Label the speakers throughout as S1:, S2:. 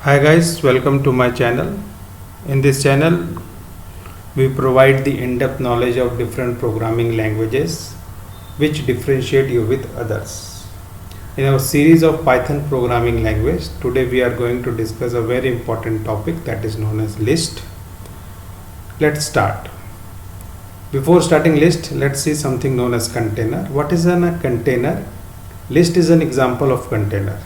S1: Hi guys, welcome to my channel. In this channel, we provide the in-depth knowledge of different programming languages which differentiate you with others. In our series of Python programming language, today we are going to discuss a very important topic that is known as list. Let's start. Before starting list, let's see something known as container. What is a container? List is an example of container.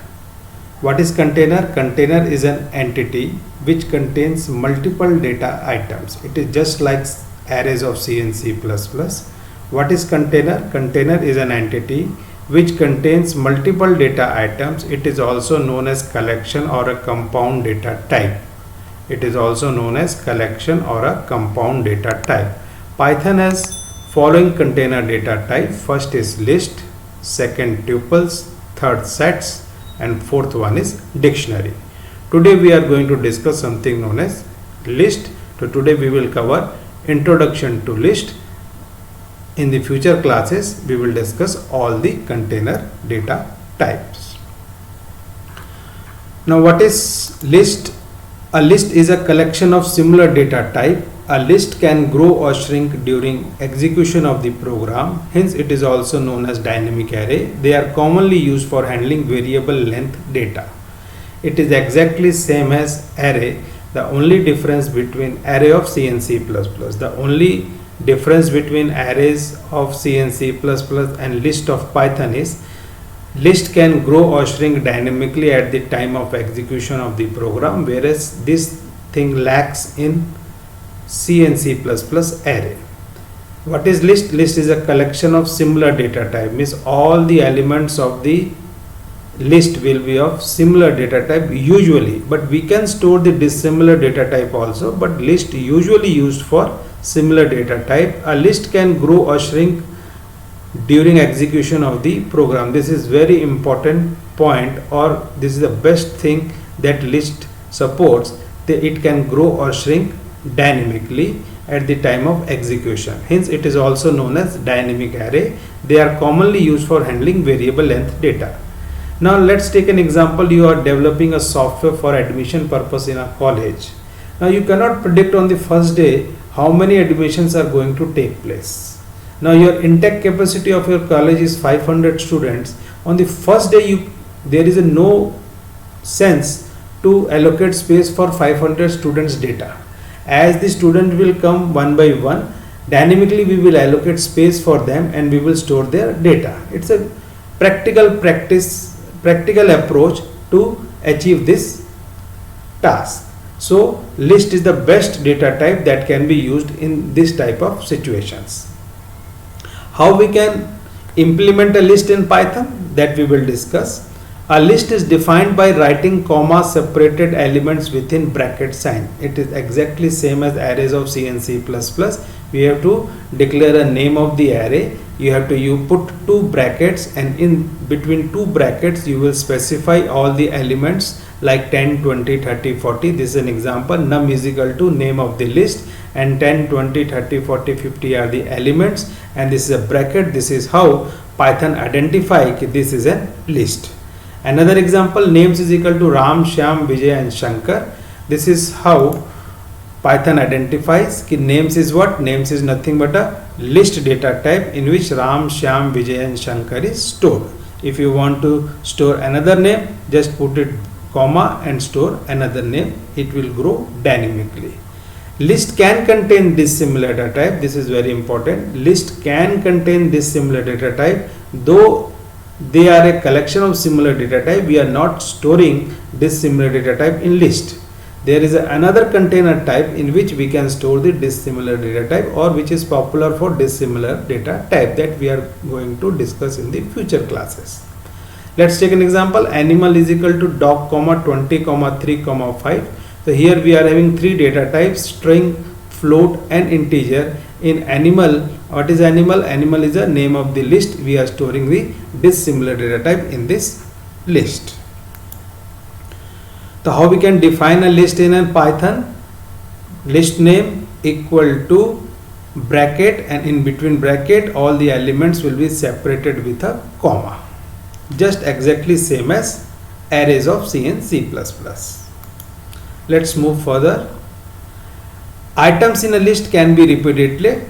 S1: What is container? Container is an entity which contains multiple data items. It is just like arrays of C and C++. What is container? Container is an entity which contains multiple data items. It is also known as collection or a compound data type. It is also known as collection or a compound data type. Python has following container data type. First is list, second tuples, third sets, and fourth one is dictionary. Today we are going to discuss something known as list. So today we will cover introduction to list. In the future classes we will discuss all the container data types. Now what is list? A list is a collection of similar data type. A list can grow or shrink during execution of the program, hence it is also known as dynamic array. They are commonly used for handling variable length data. It is exactly same as array. The only difference between array of C and C++, the only difference between arrays of C and C++ and list of Python is list can grow or shrink dynamically at the time of execution of the program, whereas this thing lacks in C and C++ array. What is list? List is a collection of similar data type, means all the elements of the list will be of similar data type usually, but we can store the dissimilar data type also, but list usually used for similar data type. A list can grow or shrink during execution of the program. This is very important point, or this is the best thing that list supports, that it can grow or shrink dynamically at the time of execution, hence it is also known as dynamic array. They are commonly used for handling variable length data. Now let's take an example. You are developing a software for admission purpose in a college. Now you cannot predict on the first day how many admissions are going to take place. Now your intake capacity of your college is 500 students. On the first day there is no sense to allocate space for 500 students data. As the student will come one by one, dynamically we will allocate space for them and we will store their data. It's a practical approach to achieve this task. So list is the best data type that can be used in this type of situations. How we can implement a list in Python, that we will discuss. A list is defined by writing comma separated elements within bracket sign. It is exactly same as arrays of C and C++. We have to declare a name of the array. You put two brackets, and in between two brackets you will specify all the elements like 10, 20, 30, 40. This is an example. Num is equal to name of the list, and 10, 20, 30, 40, 50 are the elements, and this is a bracket. This is how Python identify this is a list. Another example, names is equal to Ram, Shyam, Vijay and Shankar. This is how Python identifies ki names is what? Names is nothing but a list data type in which Ram, Shyam, Vijay and Shankar is stored. If you want to store another name, just put it comma and store another name. It will grow dynamically. List can contain dissimilar data type. This is very important. List can contain dissimilar data type, though they are a collection of similar data type. We are not storing dissimilar data type in list. There is another container type in which we can store the dissimilar data type, or which is popular for dissimilar data type, that we are going to discuss in the future classes. Let's take an example. Animal is equal to dog, 20, 3, 5. So here we are having three data types: string, float and integer. In animal, what is animal? Animal is a name of the list. We are storing the dissimilar data type in this list. So how we can define a list in a Python? List name equal to bracket, and in between bracket all the elements will be separated with a comma. Just exactly same as arrays of C and C++. Let's move further. Items in a list can be repeatedly,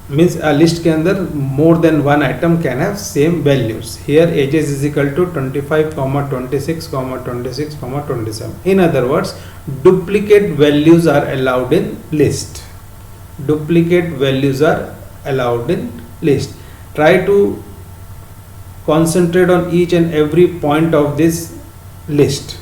S1: means a list के अंदर more than one item can have same values. Here ages is equal to 25, 26, 26, 27. In other words, duplicate values are allowed in list. Duplicate values are allowed in list. Try to concentrate on each and every point of this list.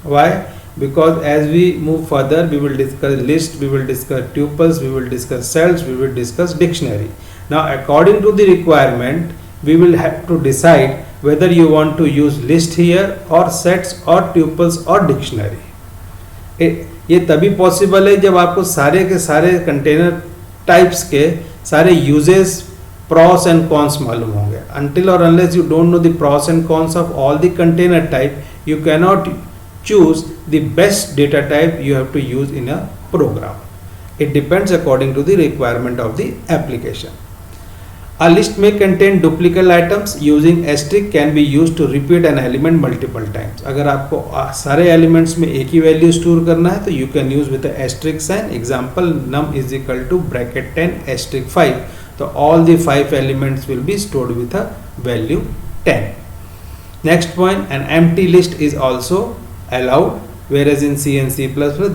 S1: Why? Because as we move further, we will discuss list, we will discuss tuples, we will discuss cells, we will discuss dictionary. Now according to the requirement, we will have to decide whether you want to use list here or sets or tuples or dictionary. ये तभी possible है जब आपको सारे के सारे container types के सारे यूजेस प्रॉस एंड कॉन्स मालूम होंगे. Until or unless you don't know the pros and cons of all the container type, you cannot choose the best data type you have to use in a program. It depends according to the requirement of the application. A list may contain duplicate items. Using asterisk can be used to repeat an element multiple times. अगर आपको सारे elements में एक ही value store करना है तो you can use with the asterisk sign. Example, num is equal to bracket 10 asterisk 5. So all the 5 elements will be stored with a value 10. Next point, an empty list is also allowed, whereas in C and C++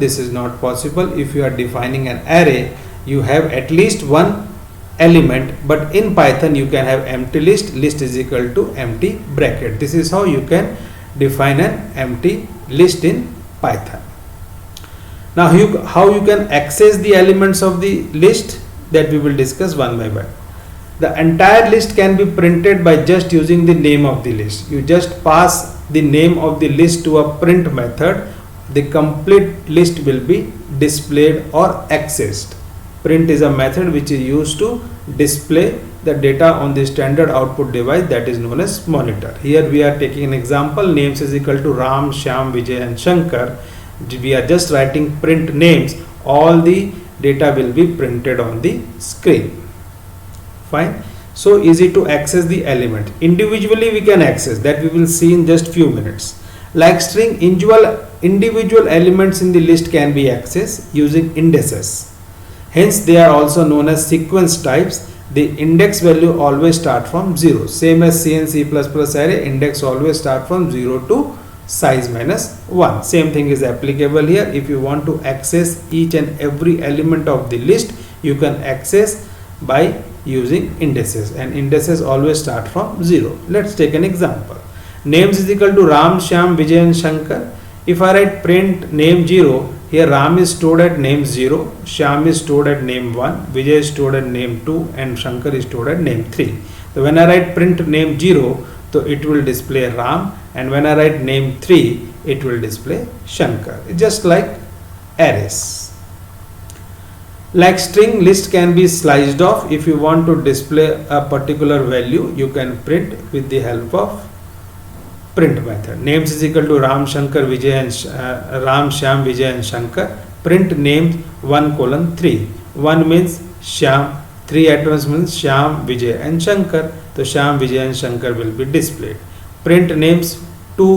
S1: this is not possible. If you are defining an array, you have at least one element, but in Python you can have empty list. List is equal to empty bracket. This is how you can define an empty list in Python. Now how you can access the elements of the list, that we will discuss one by one. The entire list can be printed by just using the name of the list. You just pass the name of the list to a print method. The complete list will be displayed or accessed. Print is a method which is used to display the data on the standard output device, that is known as monitor. Here we are taking an example. Names is equal to Ram, Shyam, Vijay and Shankar. We are just writing print names. All the data will be printed on the screen. Fine. So easy to access the element. Individually we can access, that we will see in just few minutes. Like string, individual elements in the list can be accessed using indices. Hence they are also known as sequence types. The index value always start from 0. Same as C and C++ array, index always start from 0 to size -1. Same thing is applicable here. If you want to access each and every element of the list, you can access by using indices, and indices always start from 0. Let's take an example. Names is equal to Ram, Shyam, Vijay and Shankar. If I write print name 0, here Ram is stored at name 0, Shyam is stored at name 1, Vijay is stored at name 2 and Shankar is stored at name 3. So when I write print name 0, so it will display Ram, and when I write name 3, it will display Shankar. It's just like arrays. Like string, list can be sliced off. If you want to display a particular value, you can print with the help of print method. Names is equal to Ram, Shankar, Vijay and Ram, Shyam, Vijay and Shankar. Print names 1:3. 1 means Shyam, 3 items means Shyam, Vijay and Shankar. So Shyam, Vijay and Shankar will be displayed. Print names 2:,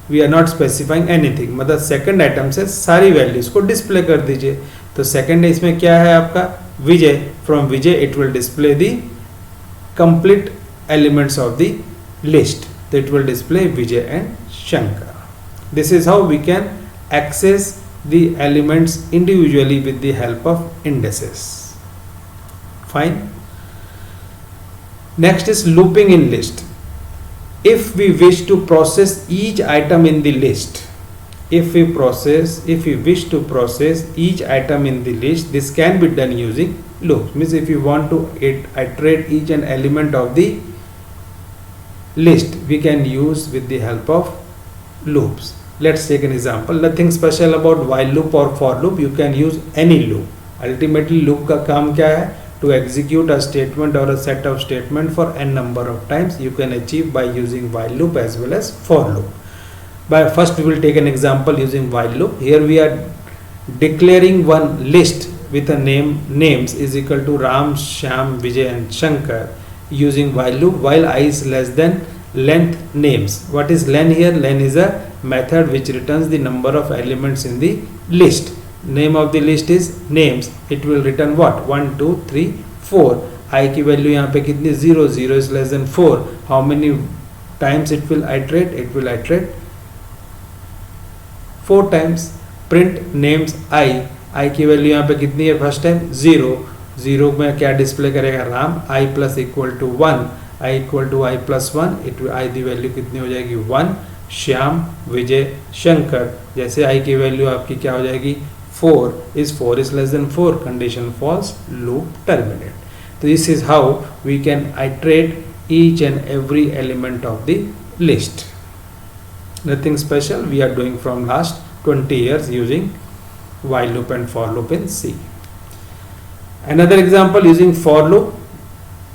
S1: we are not specifying anything, मतलब second item से सारी values को display कर दीजिए. तो second इसमें क्या है आपका Vijay. From Vijay it will display the complete elements of the list. So it will display Vijay and Shankar. This is how we can access the elements individually with the help of indices. Fine. Next is looping in list. If we wish to process each item in the list, if we wish to process each item in the list, this can be done using loops. Means if you want to iterate each and element of the list, we can use with the help of loops. Let's take an example. Nothing special about while loop or for loop. You can use any loop. Ultimately loop का काम क्या है? To execute a statement or a set of statement for n number of times. You can achieve by using while loop as well as for loop. But first we will take an example using while loop. Here we are declaring one list with a names is equal to Ram, Shyam, Vijay and Shankar using while loop. While I is less than length names. What is len here? Len is a method which returns the number of elements in the list. Name of the list is names. It will return what? 1 2 3 4. I की value यहाँ पे कितनी? 0. 0 is less than 4. How many times it will iterate? It will iterate 4 times. Print names I. I की value यहाँ पे कितनी है? First time 0. 0 में क्या डिस्प्ले करेगा? Ram. I plus equal to 1. I equal to I plus 1. It I की value कितनी हो जाएगी? 1. श्याम, विजय, शंकर. जैसे I की वैल्यू आपकी क्या हो जाएगी? 4. Is 4 is less than 4. Condition false. Loop terminate. So this is how we can iterate each and every element of the list. Nothing special. We are doing from last 20 years using while loop and for loop in C. Another example using for loop.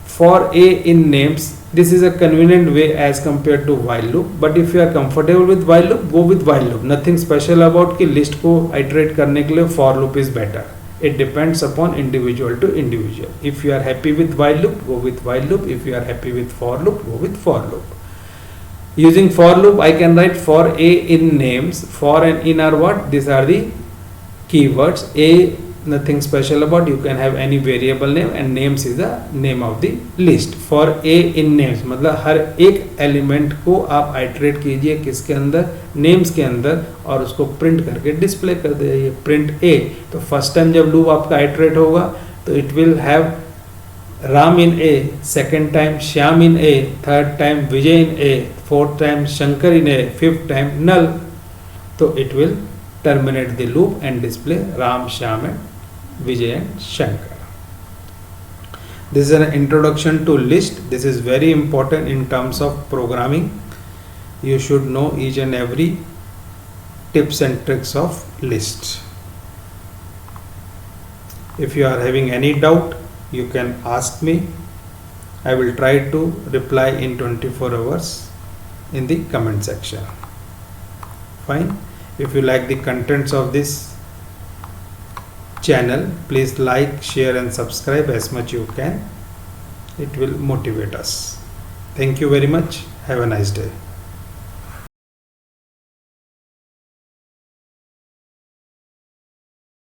S1: For a in names, this is a convenient way as compared to while loop. But if you are comfortable with while loop, go with while loop. Nothing special about कि list को iterate करने के लिए for loop is better. It depends upon individual to individual. If you are happy with while loop, go with while loop. If you are happy with for loop, go with for loop. Using for loop, I can write for a in names. For and in are what? These are the keywords. A, nothing special about. You can have any variable name, and names is the name of the list. For a in names मतलब हर एक element को आप iterate कीजिए किसके अंदर? Names के अंदर, और उसको प्रिंट करके डिस्प्ले कर दीजिए. Print a. तो फर्स्ट टाइम जब लूप आपका आइटरेट होगा तो it will have Ram in a, second time Shyam in a, third time Vijay in a, fourth time Shankar in a, fifth time null. तो it will terminate the loop and display Ram, Shyam and Vijay and Shankar. This is an introduction to list. This is very important in terms of programming. You should know each and every tips and tricks of list. If you are having any doubt, you can ask me. I will try to reply in 24 hours in the comment section. Fine. If you like the contents of this channel, please like, share and subscribe as much you can. It will motivate us. Thank you very much. Have a nice day.